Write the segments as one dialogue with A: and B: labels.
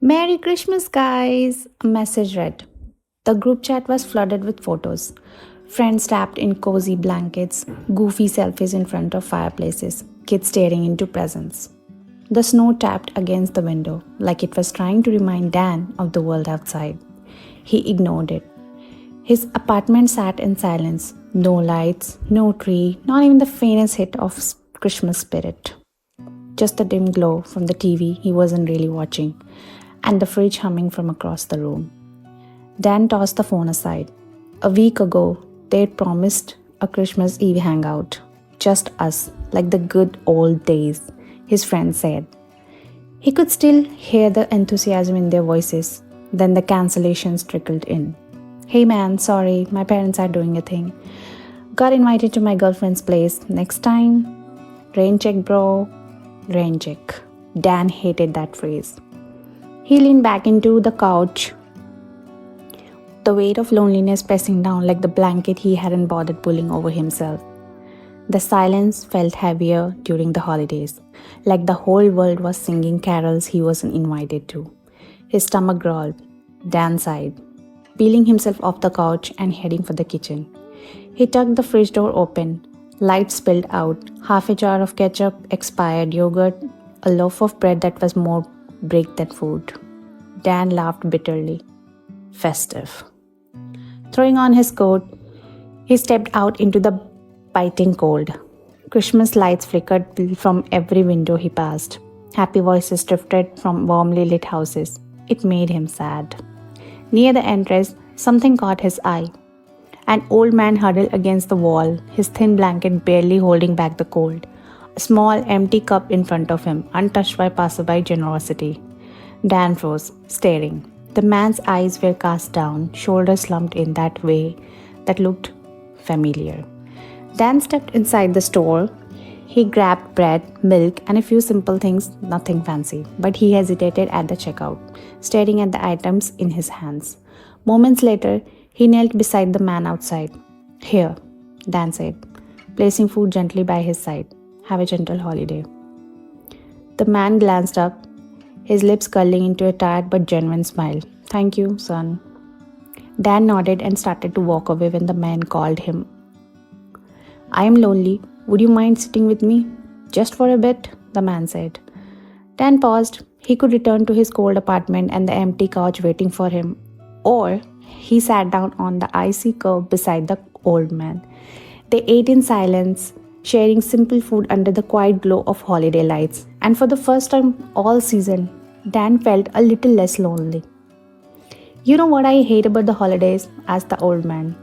A: Merry Christmas, guys! A message read. The group chat was flooded with photos. Friends wrapped in cozy blankets, goofy selfies in front of fireplaces, kids staring into presents. The snow tapped against the window like it was trying to remind Dan of the world outside. He ignored it. His apartment sat in silence. No lights, no tree, not even the faintest hit of Christmas spirit. Just the dim glow from the TV he wasn't really watching, and the fridge humming from across the room. Dan tossed the phone aside. A week ago, they'd promised a Christmas Eve hangout. Just us, like the good old days, his friends said. He could still hear the enthusiasm in their voices. Then the cancellations trickled in. Hey man, sorry, my parents are doing a thing. Got invited to my girlfriend's place. Next time? Rain check, bro. Rain check. Dan hated that phrase. He leaned back into the couch, the weight of loneliness pressing down like the blanket he hadn't bothered pulling over himself. The silence felt heavier during the holidays, like the whole world was singing carols he wasn't invited to. His stomach growled. Dan sighed, peeling himself off the couch and heading for the kitchen. He tucked the fridge door open. Light spilled out, half a jar of ketchup, expired yogurt, a loaf of bread that was more brick than food. Dan laughed bitterly. Festive. Throwing on his coat, he stepped out into the biting cold. Christmas lights flickered from every window he passed. Happy voices drifted from warmly lit houses. It made him sad. Near the entrance, something caught his eye. An old man huddled against the wall, his thin blanket barely holding back the cold. A small, empty cup in front of him, untouched by passerby generosity. Dan froze, staring. The man's eyes were cast down, shoulders slumped in that way that looked familiar. Dan stepped inside the store. He grabbed bread, milk, and a few simple things, nothing fancy, but he hesitated at the checkout, staring at the items in his hands. Moments later, he knelt beside the man outside. Here, Dan said, placing food gently by his side. Have a gentle holiday. The man glanced up, his lips curling into a tired but genuine smile. Thank you, son. Dan nodded and started to walk away when the man called him. I am lonely. Would you mind sitting with me? Just for a bit, the man said. Dan paused. He could return to his cold apartment and the empty couch waiting for him. Or he sat down on the icy curb beside the old man. They ate in silence, sharing simple food under the quiet glow of holiday lights. And for the first time all season, Dan felt a little less lonely. You know what I hate about the holidays? Asked the old man.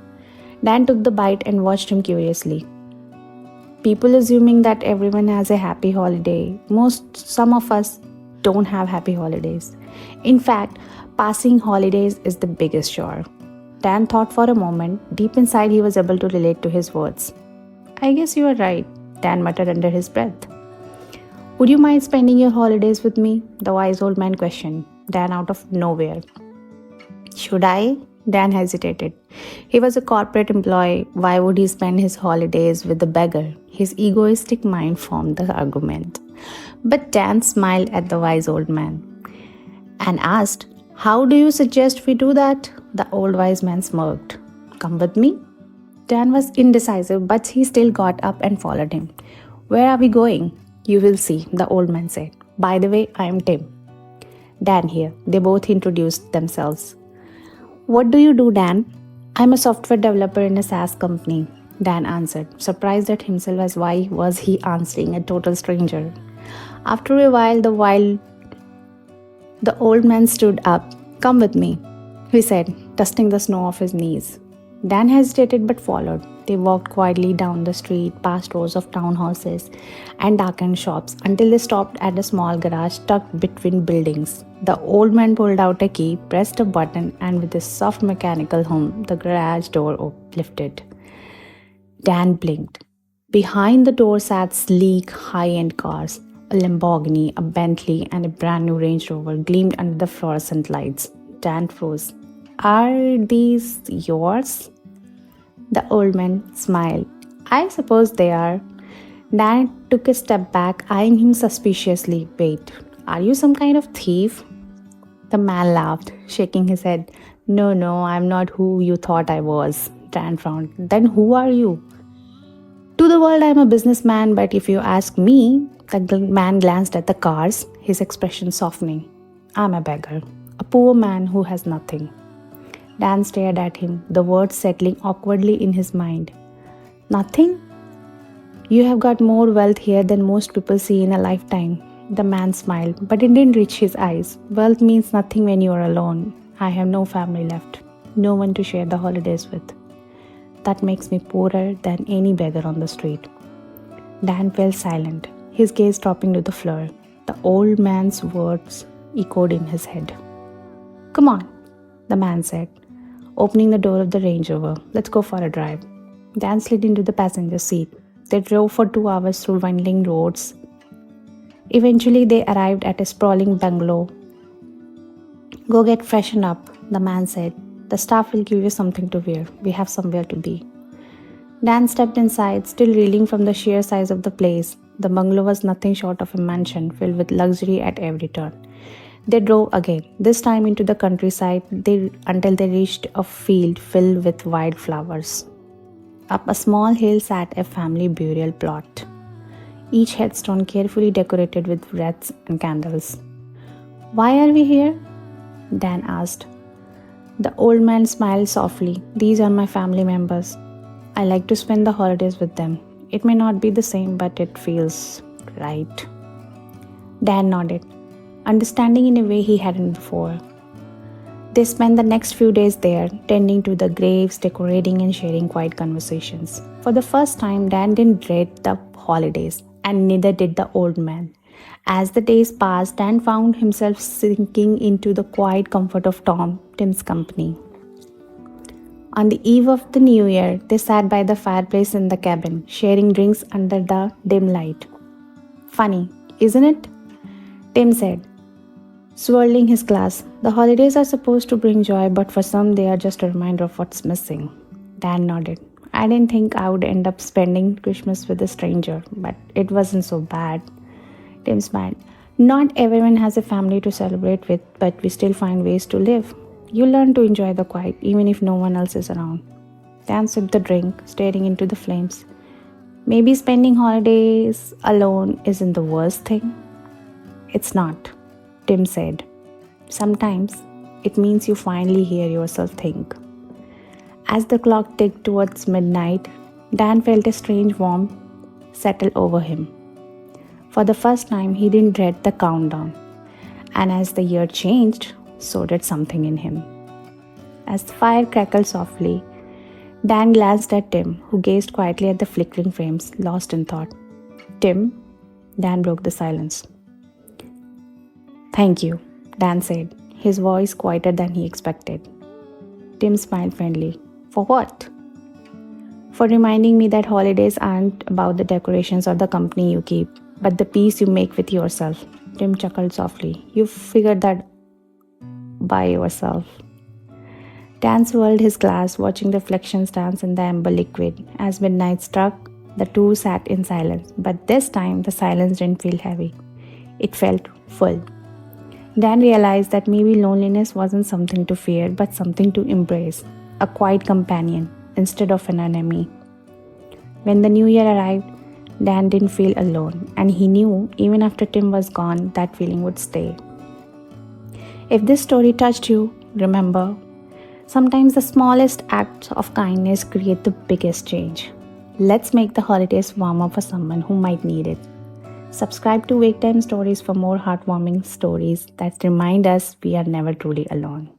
A: Dan took the bite and watched him curiously. People assuming that everyone has a happy holiday. Some of us don't have happy holidays. In fact, passing holidays is the biggest chore. Dan thought for a moment. Deep inside, he was able to relate to his words. I guess you are right, Dan muttered under his breath. Would you mind spending your holidays with me? The wise old man questioned, Dan out of nowhere. Should I? Dan hesitated. He was a corporate employee. Why would he spend his holidays with a beggar? His egoistic mind formed the argument. But Dan smiled at the wise old man and asked, How do you suggest we do that? The old wise man smirked. Come with me? Dan was indecisive, but he still got up and followed him. Where are we going? You will see, the old man said. By the way, I am Tim. Dan here. They both introduced themselves. What do you do, Dan? I'm a software developer in a SaaS company, Dan answered, surprised at himself as why was he answering a total stranger. After a while, the old man stood up. Come with me, he said, dusting the snow off his knees. Dan hesitated but followed. They walked quietly down the street, past rows of townhouses and darkened shops until they stopped at a small garage tucked between buildings. The old man pulled out a key, pressed a button, and with a soft mechanical hum, the garage door lifted. Dan blinked. Behind the door sat sleek, high-end cars. A Lamborghini, a Bentley, and a brand new Range Rover gleamed under the fluorescent lights. Dan froze. Are these yours? The old man smiled. I suppose they are. Dan took a step back, eyeing him suspiciously. Wait, are you some kind of thief? The The man laughed, shaking his head. No, no, I'm not who you thought I was. Dan frowned. Then who are you? To the world, I'm a businessman, but if you ask me, the man glanced at the cars, his expression softening. I'm a beggar, a poor man who has nothing. Dan stared at him, the words settling awkwardly in his mind. Nothing? You have got more wealth here than most people see in a lifetime. The man smiled, but it didn't reach his eyes. Wealth means nothing when you are alone. I have no family left, no one to share the holidays with. That makes me poorer than any beggar on the street. Dan fell silent, his gaze dropping to the floor. The old man's words echoed in his head. Come on, the man said, opening the door of the Range Rover. Let's go for a drive. Dan slid into the passenger seat. They drove for 2 hours through winding roads. Eventually, they arrived at a sprawling bungalow. Go get freshened up, the man said. The staff will give you something to wear. We have somewhere to be. Dan stepped inside, still reeling from the sheer size of the place. The bungalow was nothing short of a mansion filled with luxury at every turn. They drove again, this time into the countryside until they reached a field filled with wildflowers. Up a small hill sat a family burial plot, each headstone carefully decorated with wreaths and candles. Why are we here? Dan asked. The old man smiled softly. These are my family members. I like to spend the holidays with them. It may not be the same, but it feels right. Dan nodded, understanding in a way he hadn't before. They spent the next few days there, tending to the graves, decorating and sharing quiet conversations. For the first time, Dan didn't dread the holidays, and neither did the old man. As the days passed, Dan found himself sinking into the quiet comfort of Tim's company. On the eve of the New Year, they sat by the fireplace in the cabin, sharing drinks under the dim light. Funny, isn't it? Tim said, swirling his glass. The holidays are supposed to bring joy, but for some they are just a reminder of what's missing. Dan nodded. I didn't think I would end up spending Christmas with a stranger, but it wasn't so bad. Tim smiled. Not everyone has a family to celebrate with, but we still find ways to live. You learn to enjoy the quiet, even if no one else is around. Dan sipped the drink, staring into the flames. Maybe spending holidays alone isn't the worst thing. It's not, Tim said. Sometimes it means you finally hear yourself think. As the clock ticked towards midnight, Dan felt a strange warmth settle over him. For the first time, he didn't dread the countdown. And as the year changed, so did something in him. As the fire crackled softly, Dan glanced at Tim, who gazed quietly at the flickering flames, lost in thought. Tim, Dan broke the silence. Thank you, Dan said, his voice quieter than he expected. Tim smiled friendly. For what? For reminding me that holidays aren't about the decorations or the company you keep, but the peace you make with yourself. Tim chuckled softly. You figured that by yourself. Dan swirled his glass, watching reflections dance in the amber liquid. As midnight struck, the two sat in silence, but this time the silence didn't feel heavy. It felt full. Dan realized that maybe loneliness wasn't something to fear, but something to embrace, a quiet companion instead of an enemy. When the new year arrived, Dan didn't feel alone, and he knew even after Tim was gone, that feeling would stay. If this story touched you, remember, sometimes the smallest acts of kindness create the biggest change. Let's make the holidays warmer for someone who might need it. Subscribe to Wake Time Stories for more heartwarming stories that remind us we are never truly alone.